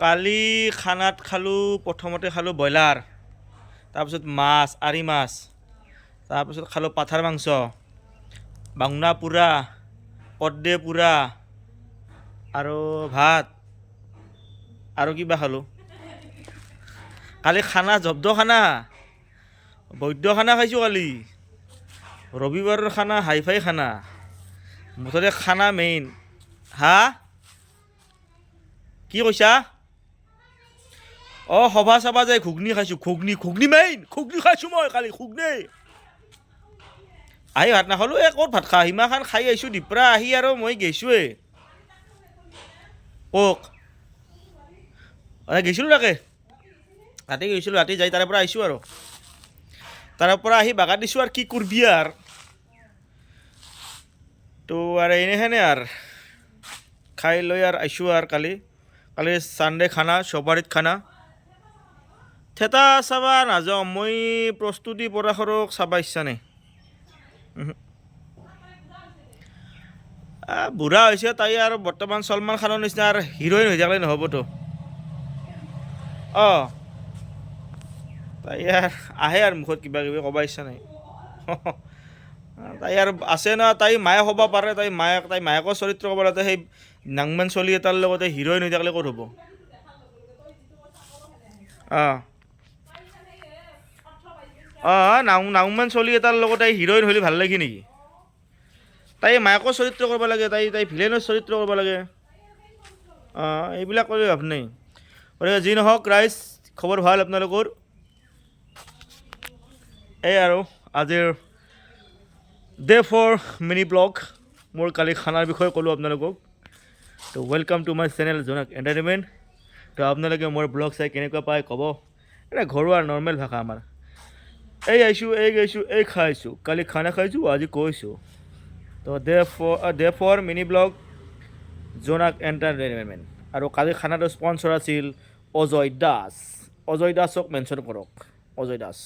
কালি খানাত খালোঁ প্ৰথমতে খালোঁ ব্ৰইলাৰ, তাৰপিছত মাছ আৰি মাছ, তাৰপিছত খালোঁ পাঠাৰ মাংস, বাংনা পোৰা, কৰ্দে পোৰা আৰু ভাত আৰু কিবা খালোঁ। কালি খানা জব্দ খানা, বৈদ্য খানা খাইছোঁ কালি। ৰবিবাৰৰ খানা হাই-ফাই খানা, মুঠতে খানা মেইন। হা কি কৈছা? অঁ সভা চাবা যায় ঘুগনি খাইছোঁ, ঘুগনি মেইন, ঘুগনি খাইছোঁ মই কালি ঘুগনি। আহি ভাত নাখালোঁ, ক'ত ভাত খা, সিমাখান খাই আহিছোঁ দিপৰা আহি আৰু মই গৈছোঁৱে। কক গৈছিলোঁ তাকে, ৰাতি গৈছিলোঁ, ৰাতি যাই তাৰে পৰা আহিছোঁ আৰু তাৰে পৰা আহি বাগা দিছোঁ আৰু কি কৰবি আৰু তো আৰু এনেহেনে আৰু খাই লৈ আৰু আহিছোঁ আৰু কালি ছানডে খানা, চৌবাৰীত খানা। থিয়েটাৰ চাবা নাযাওঁ মই, প্ৰস্তুতি পৰাশৰক চাবা ইচ্ছা নাই। বুঢ়া হৈছে তাই আৰু বৰ্তমান ছলমান খানৰ নিচিনা আৰু হিৰ'ইন হৈ থাকিলে নহ'বতো। অঁ তাই আৰু আহে আৰু মুখত কিবা কিবি ক'ব ইচ্ছা নাই। তাই আৰু আছে ন, তাই মায়ে হ'ব পাৰে, তাই মায়েকৰ চৰিত্ৰ ক'ব লাগে। সেই নাংমান চলি এটাৰ লগতে হিৰ'ইন হৈ থাকিলে ক'ত হ'ব। অঁ নাংমান চলি এটাৰ লগতে হিৰ'ইন হ'লে ভাল লাগে নেকি? তাই মায়েকৰ চৰিত্ৰ কৰিব লাগে, তাই ভিলেইনৰ চৰিত্ৰ কৰিব লাগে। এইবিলাক কৰি লাভ নাই। গতিকে যি নহওক ৰাইজ, খবৰ ভাল আপোনালোকৰ? এই আৰু আজিৰ ডে 4 মিনি ব্লগ, মোৰ কালি খানাৰ বিষয়ে ক'লোঁ আপোনালোকক। তো ৱেলকাম টু মাই চেনেল জোনাক এণ্টাৰটেইনমেণ্ট। তো আপোনালোকে মোৰ ব্লগ চাই কেনেকুৱা পায় ক'ব। এটা ঘৰুৱা নৰ্মেল ভাষা আমাৰ। এই আহিছোঁ, এই গৈছোঁ, এই খাইছোঁ, কালি খানা খাইছোঁ, আজি কৈছোঁ। তো ডে 4 মিনি ব্লগ জোনাক এণ্টাৰটেইনমেণ্ট। আৰু কালি খানাটো স্পনচৰ আছিল অজয় দাস। অজয় দাসক মেনশ্যন কৰক, অজয় দাস।